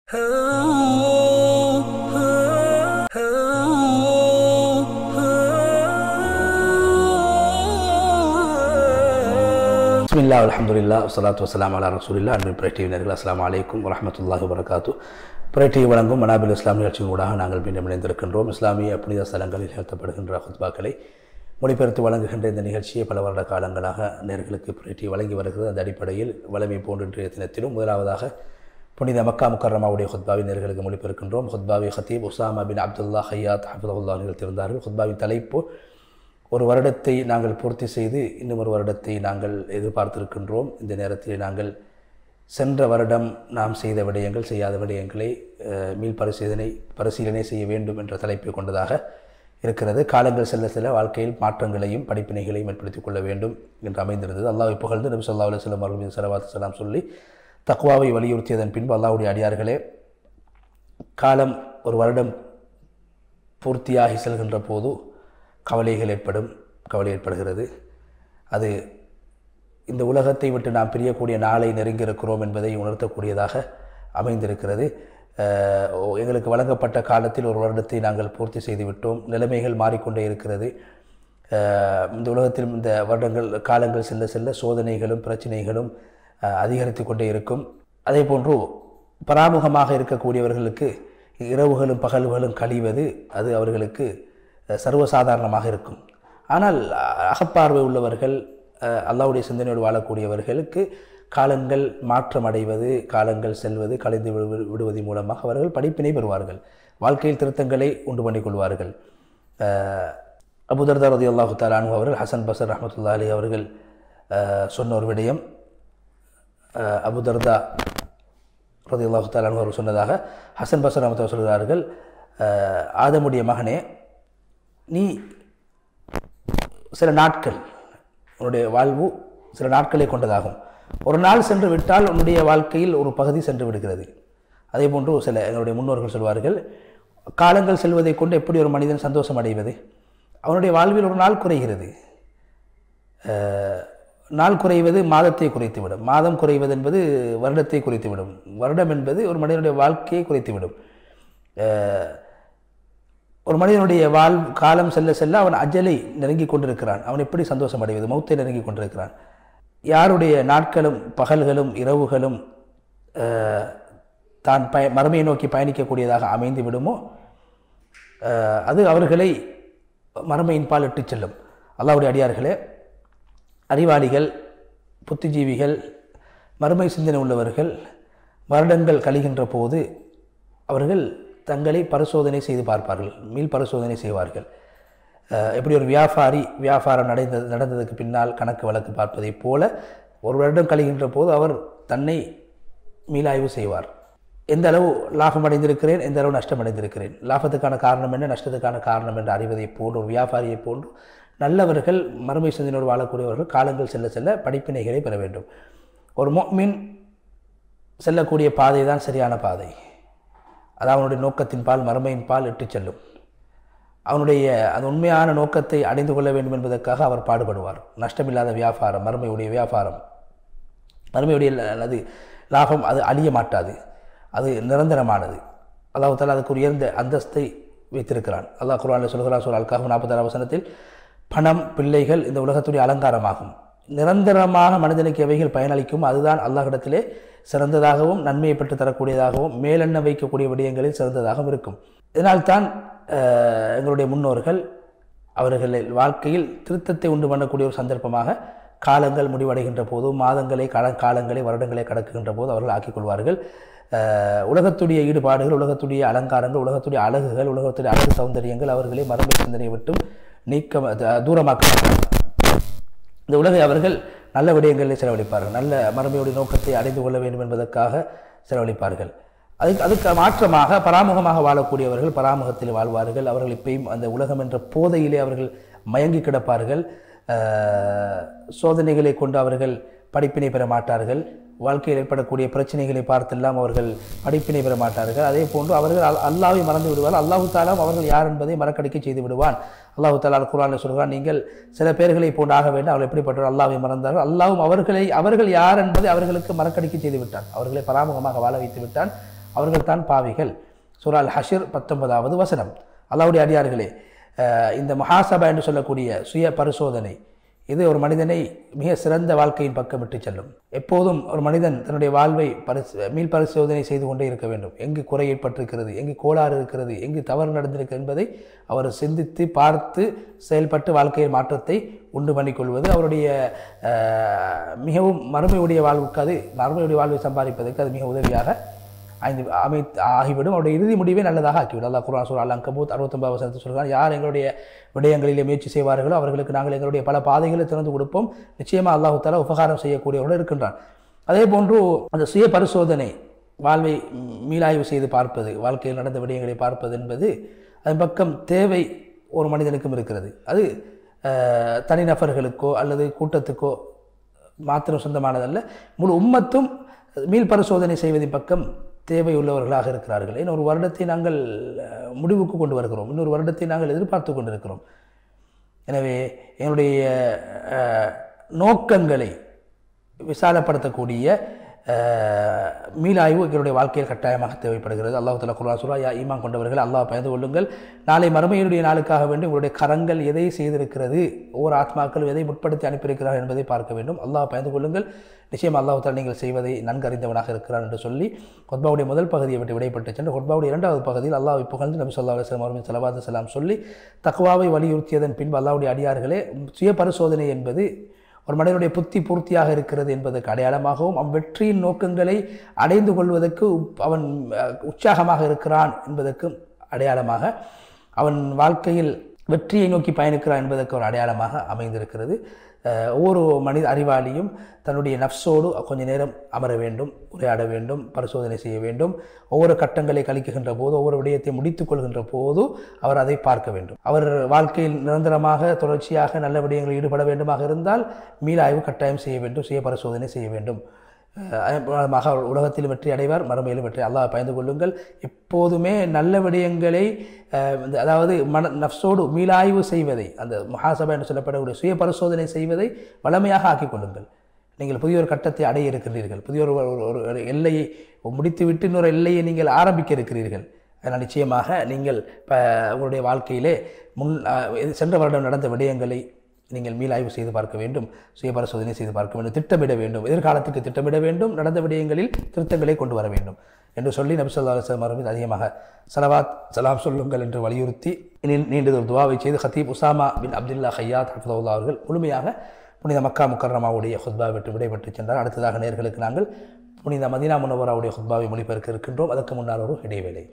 பிஸ்மில்லாஹ் அல்ஹம்துலில்லாஹ் வஸ்ஸலாத்து வஸ்ஸலாமு அலா ரசூலில்லாஹ். அன்பு பிரேட்டிவினர்கள், அஸ்ஸலாமு அலைக்கும் வரஹ்மத்துல்லாஹி வபரகாத்து. பிரேட்டிவி வழங்கும் மனாபில் இஸ்லாம் நிகழ்ச்சியின் ஊடாக நாங்கள் மீண்டும் இணைந்திருக்கின்றோம். இஸ்லாமிய புனித ஸ்தலங்களில் நிகழ்த்தப்படுகின்ற ஹுத்பாக்களை மொழிபெயர்த்து வழங்குகின்ற இந்த நிகழ்ச்சியை பல வருட காலங்களாக நேர்களுக்கு பிரேட்டிவி வழங்கி வருகிறது. அந்த அடிப்படையில் வளமை போன்ற இன்றைய தினத்திலும் முதலாவதாக புனித மக்கா முக்கர்ரமாவுடைய ஹுத்பாவை நேர்களுக்கு மொழிபெயர்க்கின்றோம். ஹுத்பாவை ஹத்தீப் உசாமா பின் அப்துல்லா ஹையாத் ஹஃபிதஹுல்லாஹ் நிகழ்த்தியிருந்தார்கள். ஹுத்பாவின் தலைப்பு, ஒரு வருடத்தை நாங்கள் பூர்த்தி செய்து இன்னும் ஒரு வருடத்தை நாங்கள் எதிர்பார்த்திருக்கின்றோம். இந்த நேரத்தில் நாங்கள் சென்ற வருடம் நாம் செய்த விடயங்கள், செய்யாத விடயங்களை பரிசீலனை செய்ய வேண்டும் என்ற தலைப்பை கொண்டதாக இருக்கிறது. காலங்கள் செல்ல செல்ல வாழ்க்கையில் மாற்றங்களையும் படிப்பினைகளையும் ஏற்படுத்திக் கொள்ள வேண்டும் என்று அமைந்திருந்தது. அல்லாஹ்வை புகழ்ந்து நபி ஸல்லல்லாஹு அலைஹி வஸல்லம் அவர்கள் மீது ஸலவாத்து ஸலாம் சொல்லி தக்வாவை வலியுறுத்தியதன் பின்பு, அல்லாஹ்வுடைய அடியார்களே, காலம் ஒரு வருடம் பூர்த்தியாகி செல்கின்ற போது கவலை ஏற்படுகிறது. அது இந்த உலகத்தை விட்டு நாம் பிரியக்கூடிய நாளை நெருங்கியிருக்கிறோம் என்பதை உணர்த்தக்கூடியதாக அமைந்திருக்கிறது. எங்களுக்கு வழங்கப்பட்ட காலத்தில் ஒரு வருடத்தை நாங்கள் பூர்த்தி செய்துவிட்டோம். நிலைமைகள் மாறிக்கொண்டே இருக்கிறது. இந்த உலகத்தில் இந்த காலங்கள் செல்ல செல்ல சோதனைகளும் பிரச்சனைகளும் அதிகரித்து கொண்டே இருக்கும். அதே போன்று பராமுகமாக இருக்கக்கூடியவர்களுக்கு இரவுகளும் பகல்களும் கழிவது அது அவர்களுக்கு சர்வசாதாரணமாக இருக்கும். ஆனால் அகப்பார்வை உள்ளவர்கள், அல்லாஹ்வுடைய சிந்தனையோடு வாழக்கூடியவர்களுக்கு காலங்கள் மாற்றமடைவது, காலங்கள் செல்வது, கலைந்து விடுவதன் மூலமாக அவர்கள் படிப்பினை பெறுவார்கள், வாழ்க்கையில் திருத்தங்களை உண்டு பண்ணிக்கொள்வார்கள். அபூ தர்தா ரலியல்லாஹு தஆலா அன்ஹு அவர்கள், ஹசன் பஸ்ர் ரஹ்மத்துல்லாஹி அலைஹி அவர்கள் சொன்ன ஒரு விடயம், அபூ தர்தா ரலியல்லாஹு தஆலா அன்ஹு அவர்கள் சொன்னதாக ஹசன் பஸ்ர் ரஹ்மத்துல்லாஹி சொல்கிறார்கள், ஆதமுடைய மகனே, நீ சில நாட்கள், உன்னுடைய வாழ்வு சில நாட்களை கொண்டதாகும். ஒரு நாள் சென்று விட்டால் உன்னுடைய வாழ்க்கையில் ஒரு பகுதி சென்று விடுகிறது. அதே போன்று எங்களுடைய முன்னோர்கள் சொல்வார்கள், காலங்கள் செல்வதை கொண்டு எப்படி ஒரு மனிதன் சந்தோஷம் அடைவது? அவனுடைய வாழ்வில் ஒரு நாள் குறைகிறது. நாள் குறைவது மாதத்தை குறைத்துவிடும், மாதம் குறைவது என்பது வருடத்தை குறைத்துவிடும், வருடம் என்பது ஒரு மனிதனுடைய வாழ்க்கையை குறைத்துவிடும். ஒரு மனிதனுடைய காலம் செல்ல செல்ல அவன் அஜலை நெருங்கி கொண்டிருக்கிறான். அவன் எப்படி சந்தோஷம் அடைவது? மௌத்தை நெருங்கி கொண்டிருக்கிறான். யாருடைய நாட்களும் பகல்களும் இரவுகளும் தான் மறுமையை நோக்கி பயணிக்கக்கூடியதாக அமைந்து விடுமோ அது அவர்களை மறுமையின் பால் இட்டு செல்லும். அல்லாஹ்வுடைய அடியார்களே, அறிவாளிகள், புத்திஜீவிகள், மறுமை சிந்தனை உள்ளவர்கள் வருடங்கள் கழிகின்ற போது அவர்கள் தங்களை பரிசோதனை செய்து பார்ப்பார்கள், மீள் பரிசோதனை செய்வார்கள். எப்படி ஒரு வியாபாரம் நடந்ததுக்கு பின்னால் கணக்கு வழக்கு பார்ப்பதை போல ஒரு வருடம் கழிகின்ற போது அவர் தன்னை மீளாய்வு செய்வார். எந்த அளவு லாபம் அடைந்திருக்கிறேன், எந்த அளவு நஷ்டம் அடைந்திருக்கிறேன், லாபத்துக்கான காரணம் என்ன, நஷ்டத்துக்கான காரணம் என்று அறிவதை போன்று, ஒரு வியாபாரியை போன்று நல்லவர்கள், மறுமை சிந்தனையோடு வாழக்கூடியவர்கள் காலங்கள் செல்ல செல்ல படிப்பினைகளை பெற வேண்டும். ஒரு முஃமின் செல்லக்கூடிய பாதை தான் சரியான பாதை. அது அவனுடைய நோக்கத்தின் பால், மறுமையின் பால் இட்டு செல்லும். அவனுடைய அந்த உண்மையான நோக்கத்தை அடைந்து கொள்ள வேண்டும் என்பதற்காக அவர் பாடுபடுவார். நஷ்டமில்லாத வியாபாரம், மறுமையுடைய வியாபாரம், மறுமையுடைய அது லாபம், அது அழிய மாட்டாது, அது நிரந்தரமானது. அல்லாஹ் தஆலா அதுக்கு உயர்ந்த அந்தஸ்தை வைத்திருக்கிறான். அல்லாஹ் குர்ஆனில் சொல்கிறான், சூரா அல் கஹ்ஃப் 46 வசனத்தில், பணம், பிள்ளைகள் இந்த உலகத்துடைய அலங்காரமாகும், நிரந்தரமாக மனிதனுக்கு எவைகள் பயனளிக்கும் அதுதான் அல்லாஹ்விடத்திலே சிறந்ததாகவும் நன்மையை பெற்று தரக்கூடியதாகவும் மேலெண்ண வைக்கக்கூடிய விடயங்களில் சிறந்ததாகவும் இருக்கும். இதனால்தான் எங்களுடைய முன்னோர்கள் அவர்கள் வாழ்க்கையில் திருத்தத்தை உண்டு பண்ணக்கூடிய ஒரு சந்தர்ப்பமாக காலங்கள் முடிவடைகின்ற போது, காலங்களை வருடங்களை கடக்குகின்ற போது அவர்கள் ஆக்கிக்கொள்வார்கள். உலகத்துடைய ஈடுபாடுகள், உலகத்துடைய அலங்காரங்கள், உலகத்துடைய அழகுகள், உலகத்துடைய அழகு சௌந்தரியங்கள் அவர்களை மறுமை சிந்தனையை விட்டும் தூரமாக்க இந்த உலகை அவர்கள் நல்ல விடயங்களில் செலவழிப்பார்கள். நல்ல மறுமையுடைய நோக்கத்தை அடைந்து கொள்ள வேண்டும் என்பதற்காக செலவழிப்பார்கள். அதுக்கு மாற்றமாக பராமுகமாக வாழக்கூடியவர்கள் பராமுகத்தில் வாழ்வார்கள். அவர்கள் இப்பயும் அந்த உலகம் என்ற போதையிலே அவர்கள் மயங்கி கிடப்பார்கள். சோதனைகளை கொண்டு அவர்கள் படிப்பினை பெற மாட்டார்கள். வாழ்க்கையில் ஏற்படக்கூடிய பிரச்சனைகளை பார்த்தெல்லாம் அவர்கள் படிப்பினை பெற மாட்டார்கள். அதே போன்று அவர்கள் அல்லாஹ்வை மறந்து விடுவார்கள். அல்லாஹு தஆலா அவர்கள் யார் என்பதை மறக்கடிக்க செய்து விடுவான். அல்லாஹு தஆலா குர்ஆனில் சொல்கிறான், நீங்கள் சில பேர்களை போன்று ஆக வேண்டும், அவர்கள் எப்படிப்பட்டவர்கள், அல்லாஹ்வை மறந்தார்கள், அல்லாஹ்வும் அவர்கள் யார் என்பதை அவர்களுக்கு மறக்கடிக்க செய்து விட்டான், அவர்களை பராமுகமாக வாழ வைத்து விட்டான். அவர்கள் தான் பாவிகள். சூரா அல் ஹஷ்ர் 19வது வசனம். அல்லாஹ்வுடைய அடியார்களே, இந்த முஹாசபா என்று சொல்லக்கூடிய சுய பரிசோதனை இது ஒரு மனிதனை மிக சிறந்த வாழ்க்கையின் பக்கம் விட்டு செல்லும். எப்போதும் ஒரு மனிதன் தன்னுடைய வாழ்வை மீள் பரிசோதனை செய்து கொண்டே இருக்க வேண்டும். எங்கு குறை ஏற்பட்டிருக்கிறது, எங்கு கோளாறு இருக்கிறது, எங்கு தவறு நடந்திருக்கிறது என்பதை அவர் சிந்தித்து பார்த்து செயல்பட்டு வாழ்க்கையில் மாற்றத்தை உண்டு பண்ணிக்கொள்வது அவருடைய மிகவும் மறுமையுடைய வாழ்வுக்கு, அது மறுமையுடைய வாழ்வை சம்பாதிப்பதற்கு அது மிக உதவியாக ஆகிவிடும். அவருடைய இறுதி முடிவை நல்லதாக ஆக்கிவிடும். அல்லாஹ் குர்ஆன் சூரா அல்-அன்கபூத் 69வது வசனத்தில் சொல்கிறார், யார் எங்களுடைய விடயங்களிலே முயற்சி செய்வார்களோ அவர்களுக்கு நாங்கள் எங்களுடைய பல பாதைகளை திறந்து கொடுப்போம். நிச்சயமாக அல்லாஹ் தஆலா உபகாரம் செய்யக்கூடியவர்கள் இருக்கின்றான். அதே போன்று அந்த சுய பரிசோதனை, வாழ்வை மீளாய்வு செய்து பார்ப்பது, வாழ்க்கையில் நடந்த விடயங்களை பார்ப்பது என்பது அதன் பக்கம் தேவை ஒரு மனிதனுக்கும் இருக்கிறது. அது தனிநபர்களுக்கோ அல்லது கூட்டத்துக்கோ மாத்திரம் சொந்தமானதல்ல. முழு உம்மத்தும் மீள் பரிசோதனை செய்வதின் பக்கம் தேவை உள்ளவர்களாக இருக்கிறார்கள். இன்னொரு வருடத்தை நாங்கள் முடிவுக்கு கொண்டு வருகிறோம், இன்னொரு வருடத்தை நாங்கள் எதிர்பார்த்து கொண்டிருக்கிறோம். எனவே என்னுடைய நோக்கங்களை விசாலப்படுத்தக்கூடிய மீளாய்வு எங்களுடைய வாழ்க்கையில் கட்டாயமாக தேவைப்படுகிறது. அல்லாஹ் தஆலா குர்ஆன் சூரா யா ஈமான் கொண்டவர்கள், அல்லாஹ் பயந்து கொள்ளுங்கள், நாளை மறுமையுடைய நாளுக்காக வேண்டி உங்களுடைய கரங்கள் எதை செய்திருக்கிறது, ஒவ்வொரு ஆத்மாக்கள் எதை முற்படுத்தி அனுப்பியிருக்கிறார்கள் என்பதை பார்க்க வேண்டும். அல்லாஹ் பயந்து கொள்ளுங்கள், நிச்சயம் அல்லாஹ் தஆலா நீங்கள் செய்வதை நன்கறிந்தவனாக இருக்கிறான் என்று சொல்லி குத்பாவுடைய முதல் பகுதியை விட்டு விடைபெற்று சென்று குத்பாவுடைய 2வது பகுதியில் அல்லாஹ்வை புகழ்ந்து நபி ஸல்லல்லாஹு அலைஹி வஸல்லம் அவர்களின் ஸலவாத்து ஸலாம் சொல்லி தக்வாவை வலியுறுத்தியதன் பின்பு அல்லாஹ்வுடைய அடியார்களே, சுய பரிசோதனை என்பது ஒரு மனிதனுடைய புத்தி பூர்த்தியாக இருக்கிறது என்பதற்கு அடையாளமாகவும், அவன் வெற்றியின் நோக்கங்களை அடைந்து கொள்வதற்கு அவன் உற்சாகமாக இருக்கிறான் என்பதற்கும் அடையாளமாக, அவன் வாழ்க்கையில் வெற்றியை நோக்கி பயணிக்கிறான் என்பதற்கு ஒரு அடையாளமாக அமைந்திருக்கிறது. ஒவ்வொரு மனித அறிவாளியும் தன்னுடைய நஃப்ஸோடு கொஞ்ச நேரம் அமர வேண்டும், உரையாட வேண்டும், பரிசோதனை செய்ய வேண்டும். ஒவ்வொரு கட்டங்களை கழிக்குகின்ற போது, ஒவ்வொரு விடயத்தை முடித்துக் கொள்கின்ற போது அவர் அதை பார்க்க வேண்டும். அவர் வாழ்க்கையில் நிரந்தரமாக தொடர்ச்சியாக நல்ல விடயங்களில் ஈடுபட வேண்டுமாக இருந்தால் மீளாய்வு கட்டாயம் செய்ய வேண்டும், சுய பரிசோதனை செய்ய வேண்டும். உலகத்தில் வெற்றி அடைவார், மறுமையிலும் வெற்றி. அல்லாஹ் பயந்து கொள்ளுங்கள். எப்போதுமே நல்ல விடயங்களை, அதாவது நஃப்ஸோடு மீளாய்வு செய்வதை, அந்த முஹாசபா என்று சொல்லப்படக்கூடிய சுய பரிசோதனை செய்வதை வளமையாக ஆக்கிக் கொள்ளுங்கள். நீங்கள் புதிய ஒரு கட்டத்தை அடைய இருக்கின்றீர்கள், புதிய ஒரு எல்லையை முடித்துவிட்டு இன்னொரு எல்லையை நீங்கள் ஆரம்பிக்க இருக்கிறீர்கள். அதனால் நிச்சயமாக நீங்கள் உங்களுடைய வாழ்க்கையிலே சென்ற வருடம் நடந்த விடயங்களை நீங்கள் மீளாய்வு செய்து பார்க்க வேண்டும், சுய பரிசோதனை செய்து பார்க்க வேண்டும், திட்டமிட வேண்டும், எதிர்காலத்துக்கு திட்டமிட வேண்டும், நடந்த விடயங்களில் திருத்தங்களை கொண்டு வர வேண்டும் என்று சொல்லி நபி ஸல்லல்லாஹு அலைஹி வஸல்லம் அவர்கள் அதிகமாக ஸலவாத் சலாம் சொல்லுங்கள் என்று வலியுறுத்தி நீண்டதொரு துஆவை செய்து ஹத்தீப் உசாமா பின் அப்துல்லா ஹையாத் ஹஃபிதஹுல்லாஹ் அவர்கள் முழுமையாக புனித மக்கா முக்கர்ரமாவுடைய ஹுத்பா விட்டு விடைபெற்று சென்றார். அடுத்ததாக நேயர்களுக்கு நாங்கள் புனித மதீனா முனவ்வராவுடைய ஹுத்பாவை மொழிபெயர்க்க இருக்கின்றோம். அதற்கு முன்னால் ஒரு இடைவேளை.